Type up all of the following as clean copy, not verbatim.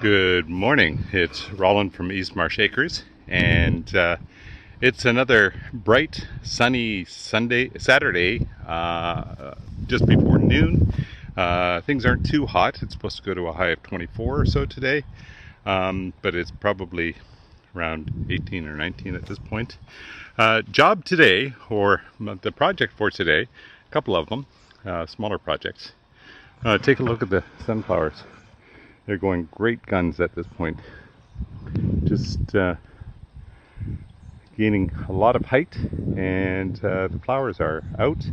Good morning. It's Roland from East Marsh Acres, and it's another bright, sunny Saturday, just before noon. Things aren't too hot. It's supposed to go to a high of 24 or so today, but it's probably around 18 or 19 at this point. Job today, or the project for today, a couple of them, smaller projects. Take a look at the sunflowers. They're going great guns at this point. Just gaining a lot of height, and the flowers are out,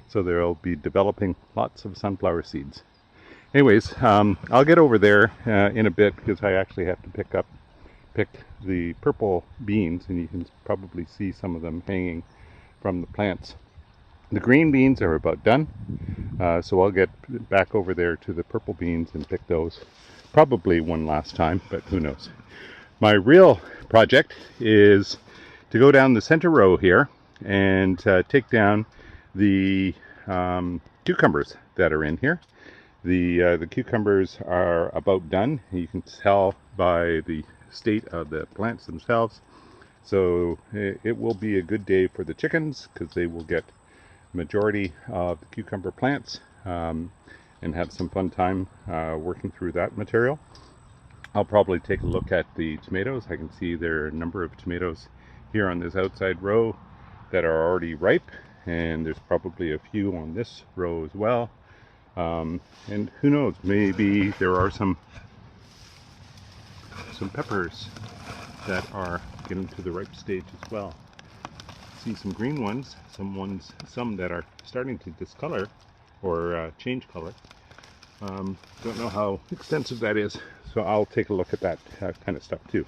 so they'll be developing lots of sunflower seeds. Anyways, I'll get over there in a bit because I actually have to pick the purple beans, and you can probably see some of them hanging from the plants. The green beans are about done, so I'll get back over there to the purple beans and pick those. Probably one last time, but who knows. My real project is to go down the center row here and take down the cucumbers that are in here. The cucumbers are about done. You can tell by the state of the plants themselves. So it will be a good day for the chickens because they will get majority of the cucumber plants and have some fun time working through that material. I'll probably take a look at the tomatoes. I can see there are a number of tomatoes here on this outside row that are already ripe, and there's probably a few on this row as well. And who knows, maybe there are some peppers that are getting to the ripe stage as well. See some green ones, some that are starting to discolor or change color. Don't know how extensive that is, so I'll take a look at that kind of stuff too.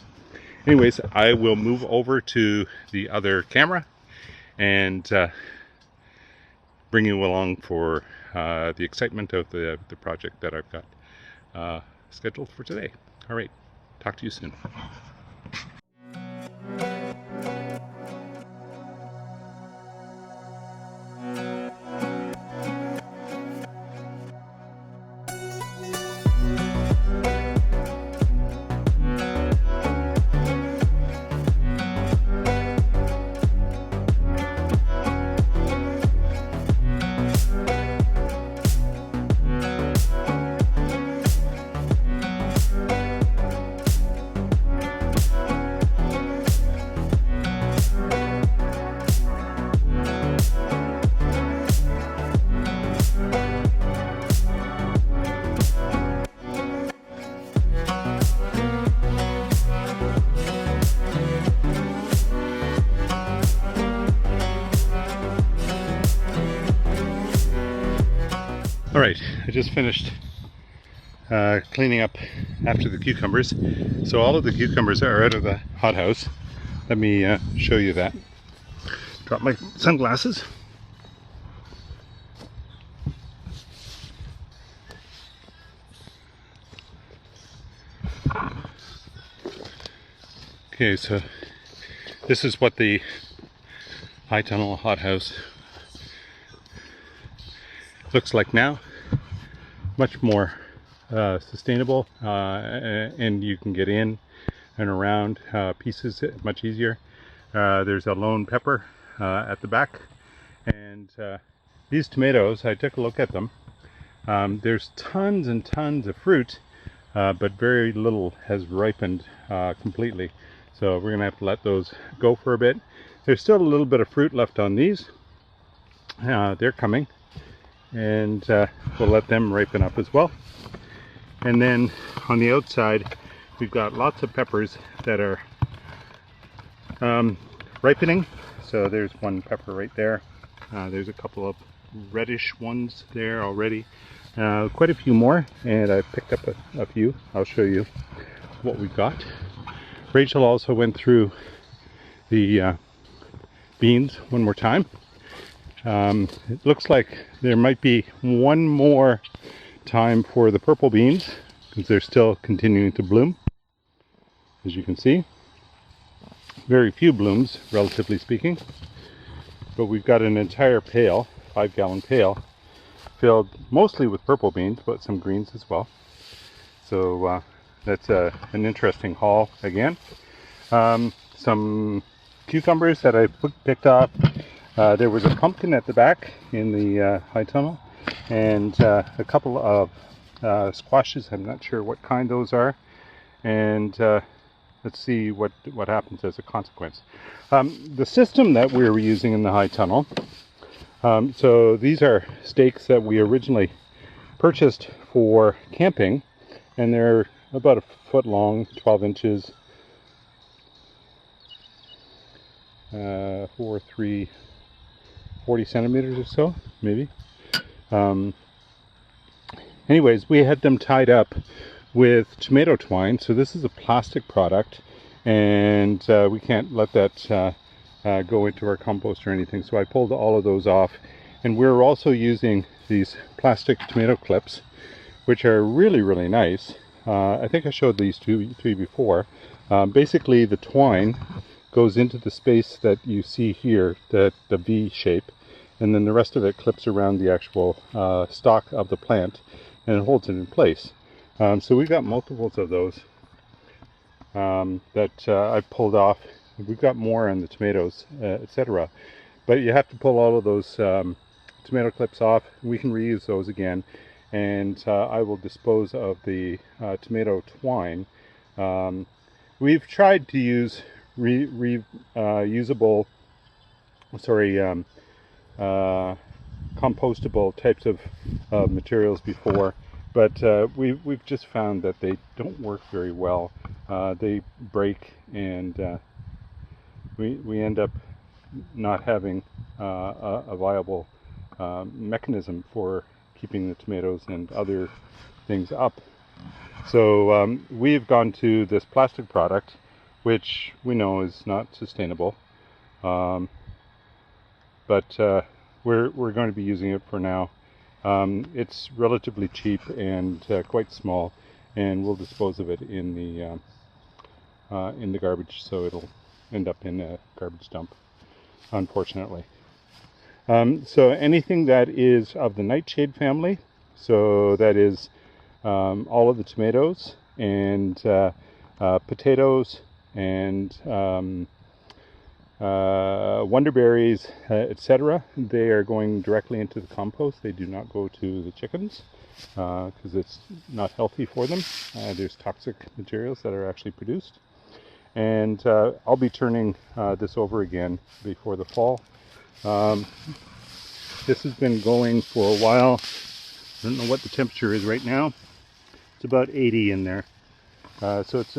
Anyways, I will move over to the other camera and bring you along for the excitement of the project that I've got scheduled for today. All right, talk to you soon. All right, I just finished cleaning up after the cucumbers. So all of the cucumbers are out of the hothouse. Let me show you that. Drop my sunglasses. Okay, so this is what the high tunnel hothouse looks like now. Much more sustainable, and you can get in and around pieces much easier. There's a lone pepper at the back, and these tomatoes, I took a look at them. There's tons and tons of fruit, but very little has ripened completely, so we're gonna have to let those go for a bit. There's still a little bit of fruit left on these. They're coming, and we'll let them ripen up as well. And then on the outside we've got lots of peppers that are ripening. So there's one pepper right there. There's a couple of reddish ones there already. Quite a few more, and I picked up a few. I'll show you what we've got. Rachel also went through the beans one more time. It looks like there might be one more time for the purple beans because they're still continuing to bloom. As you can see, very few blooms, relatively speaking, but we've got an entire pail, 5-gallon pail, filled mostly with purple beans, but some greens as well. So that's an interesting haul again. Some cucumbers that I picked off. There was a pumpkin at the back in the high tunnel, and a couple of squashes. I'm not sure what kind those are, and let's see what happens as a consequence. The system that we were using in the high tunnel, so these are stakes that we originally purchased for camping, and they're about a foot long, 12 inches, 40 centimeters or so, maybe. Anyways, we had them tied up with tomato twine. So this is a plastic product, and we can't let that go into our compost or anything. So I pulled all of those off, and we're also using these plastic tomato clips, which are really, really nice. I think I showed these to you before. Basically, the twine goes into the space that you see here, the V shape, and then the rest of it clips around the actual stalk of the plant, and it holds it in place. So we've got multiples of those that I've pulled off. We've got more on the tomatoes, etc. But you have to pull all of those tomato clips off. We can reuse those again, and I will dispose of the tomato twine. We've tried to use compostable types of materials before, but we've just found that they don't work very well. They break, and we end up not having a viable mechanism for keeping the tomatoes and other things up. So we've gone to this plastic product, which we know is not sustainable, but we're going to be using it for now. It's relatively cheap and quite small, and we'll dispose of it in the garbage, so it'll end up in a garbage dump, unfortunately. So anything that is of the nightshade family, so that is all of the tomatoes and potatoes and wonderberries, etc., they are going directly into the compost. They do not go to the chickens because it's not healthy for them. There's toxic materials that are actually produced. And I'll be turning this over again before the fall. This has been going for a while. I don't know what the temperature is right now. It's about 80 in there. So it's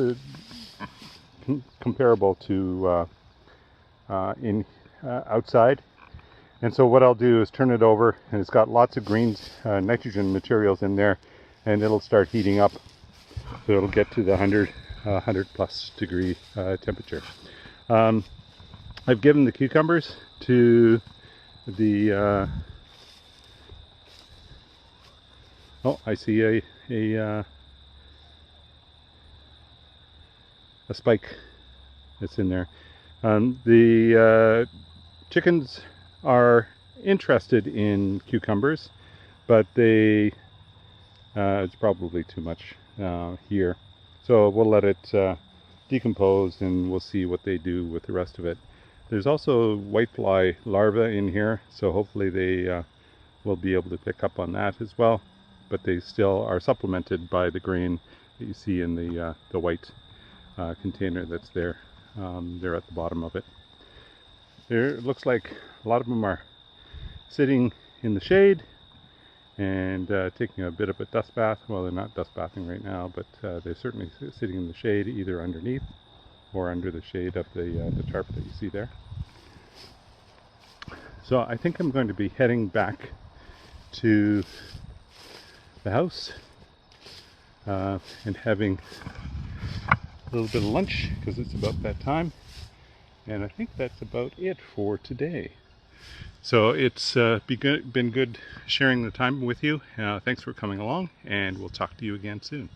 comparable to outside. And so what I'll do is turn it over, and it's got lots of green nitrogen materials in there, and it'll start heating up. So it'll get to the 100 plus degree temperature. I've given the cucumbers to the oh, I see a spike that's in there. The chickens are interested in cucumbers, but they it's probably too much here, so we'll let it decompose, and we'll see what they do with the rest of it. There's also whitefly larvae in here, so hopefully they will be able to pick up on that as well, but they still are supplemented by the grain that you see in the white container that's there. They're at the bottom of it. It looks like a lot of them are sitting in the shade and taking a bit of a dust bath. Well, they're not dust bathing right now, but they're certainly sitting in the shade, either underneath or under the shade of the tarp that you see there. So I think I'm going to be heading back to the house and having a little bit of lunch, because it's about that time. And I think that's about it for today. So it's been good sharing the time with you. Thanks for coming along, and we'll talk to you again soon.